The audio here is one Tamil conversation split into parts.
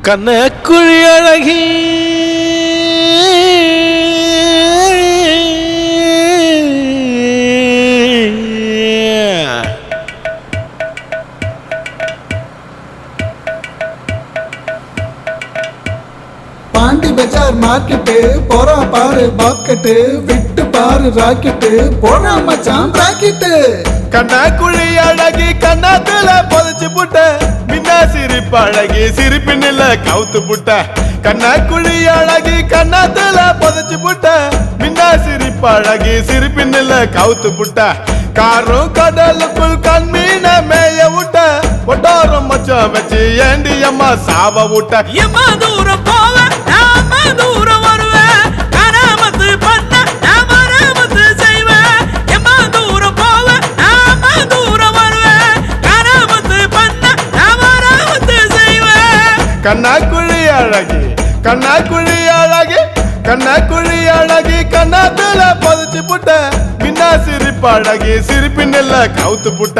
கண்ணக்குழி அழகி பாண்டி பஜார் மார்க்கெட்டு போறா பாரு பாக்கெட்டு விட்டு பாரு ராக்கெட்டு போறா மச்சான் ராக்கெட்டு. கண்ணக்குழி அழகி கண்ணாத்துல புதைச்சு புட்ட மின்ன சிரிப்பு அழகி சிரிப்பினில கவுத்து புட்ட. கண்ணக்குழி அழகி கண்ணாத்துல புதைச்சு புட்ட மின்ன சிரிப்பு அழகி சிரிப்பினில கவுத்து புட்ட. காரும் கடலுக்குள் கண்மீன மேய விட்ட ஒட்டாரம் மச்சம் வச்சு ஏண்டி அம்மா சாவ விட்ட. எம்மா தூரம் போவ நாம தூரம் வருவேன் கராமத்து பண்ண நாம ராமத்து செய்வேன். எம்மா தூரம் போவ நாம தூரம் வருவேன் கராமத்து பண்ண நாம ராமத்து செய்வேன். கண்ணக்குழி அழகி கண்ணக்குழி அழகி கண்ணக்குழி அழகி கண்ணாத்துல புதைச்சு புட்ட மின்ன சிரிப்பு அழகி சிரிப்பினில கவுத்து புட்ட.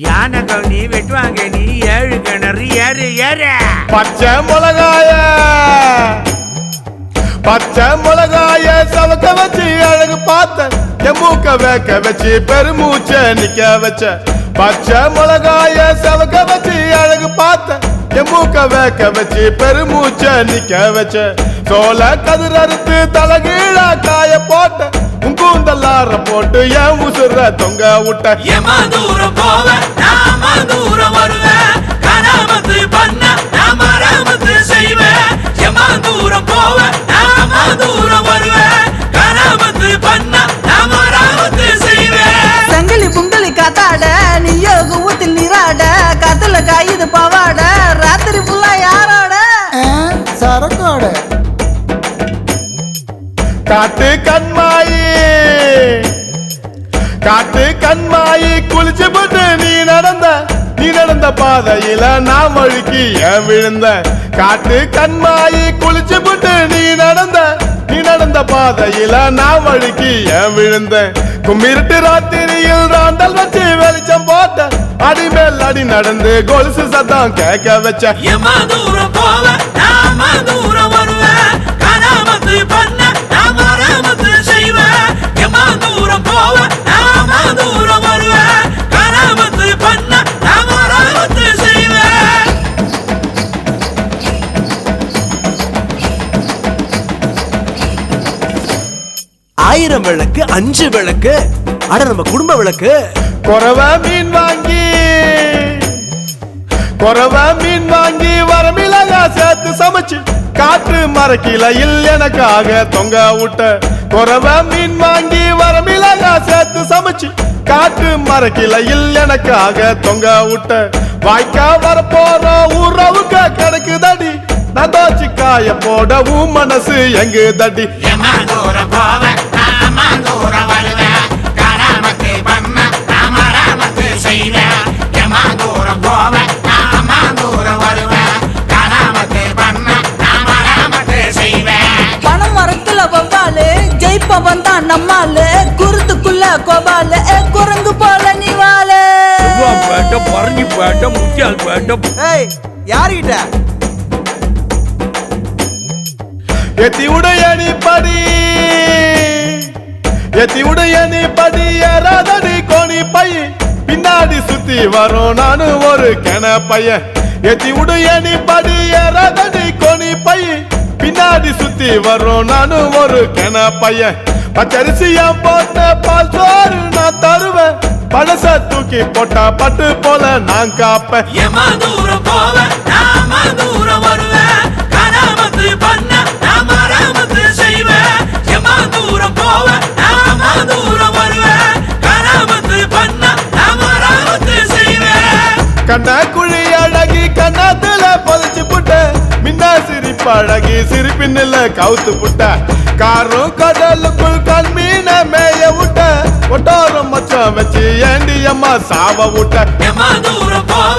யானை கவுனி வெட்டுவாங்க நீ ஏழு கிணறு ஏறு ஏறு. பச்சை மிளகாய சவக்க வச்சு அழகு பார்த்த எம்மூக்க வேக்க வச்சு பெருமூச்ச நிக்க வச்ச. பச்சை மிளகாய சவக்க வச்சு அழகு பார்த்த எம்மூக்க வேக்க வச்சு பெருமூச்ச நிக்க வச்ச. சோள கதிர் அறுத்து தலகீழா காய போட்ட உங்கூந்தல்லார போட்டு என் உசுர தொங்க விட்ட. எம்மா தூரம் போவ நாம தூரம் வருவேன் கராமத்து பண்ண நாம ராமத்து செய்வேன். எம்மா தூரம் போவ நாம தூரம் வருவேன் கராமத்து பண்ண நாம ராமத்து செய்வேன். சங்கிலி புங்கலி காத்தாட நீ யோகு ஊத்தில் நீராட கத்துல காயுது பவாட ராத்திரி ஃபுல்லா யாரோட சரக்கோட. காட்டு கண்மாயி குளிச்சு போட்டு நீ நடந்த பாதையில நான் வழுக்கி ஏன் விழுந்த. காட்டு கண்மாயி குளிச்சு போட்டு நீ நடந்த பாதையில நான் வழுக்கி ஏன் விழுந்த. கும்மிருட்டு ராத்திரியில் ராண்டல் வச்சு வெளிச்சம் போட்ட அடிமேல் அடி நடந்து கொலுசு சத்தம் கேட்க வச்ச. எம்மா தூரம் போவ நாம தூரம் வருவேன் கராமத்து பண்ண நாம ராமத்து செய்வேன். எம்மா தூரம் போவ நாம தூரம் வருவேன் கராமத்து பண்ண நாம ராமத்து செய்வேன். ஆயிரம் விளக்கு 5 விளக்கு அட நம்ம குடும்ப விளக்கு. கொரவ மீன் வாங்கி வரமிளகா சேர்த்து சமைச்சு காட்டு மரக்கிளையில் எனக்காக தொங்க விட்ட. கொரவ மீன் வாங்கி வரமிளகா சேர்த்து சமைச்சு காட்டு மரக்கிளையில் எனக்காக தொங்க விட்ட. வாய்க்கா வரப்போற உறவுக்க கிடக்குதடி நான் தோச்சி காய போடவும் மனசு எங்கு தடி. எம்மா தூரம் போவ நாம தூரம் வருவேன் கராமத்து பண்ண நாம ராமத்து செய்வேன். எம்மா தூரம் போவ நாம தூரம் வருவேன் கராமத்து பண்ண நாம ராமத்து செய்வேன். பணம் மரத்துல வவ்வாலு ஜெயிப்பவன் தான் நம்மாலு குருத்துக்குள்ள கோபாலு குரங்கு போல நீ வாழு. பறஞ்சி பேட்ட முத்தியால் பேட்ட. ஏய் யாருகிட்ட எத்தி உடைய நீ படி ஏறாதடி கோணி பைய பின்னாடி சுத்தி வரும் நானு ஒரு கென பையன். எத்தி உடைய நீ படி ஏறாதடி கோணி பைய பின்னாடி சுத்தி வரும் நானு ஒரு கென பையன். பச்சரிசியா போட்ட பால் சோறு நான் தருவேன் பழச தூக்கி போட்டா பட்டு போல நான் காப்பேன். எம்மா தூரம் போவ நாம தூரம் வருவேன் கராமத்து பண்ண நாம ராமத்து செய்வேன். எம்மா தூரம் போவ நாம தூரம் வருவேன் கராமத்து பண்ண நாம ராமத்து செய்வேன். கண்ணக்குழி அழகி கண்ணாத்துல புதைச்சு புட்ட மின்ன சிரிப்பு அழகி சிரிப்பினில கவுத்து புட்ட. காரும் கடலுக்குள் கண்மீன மேய விட்ட ஒட்டாரம் மச்சம் வச்சு ஏண்டி அம்மா சாவ விட்ட. எம்மா தூரம் போவ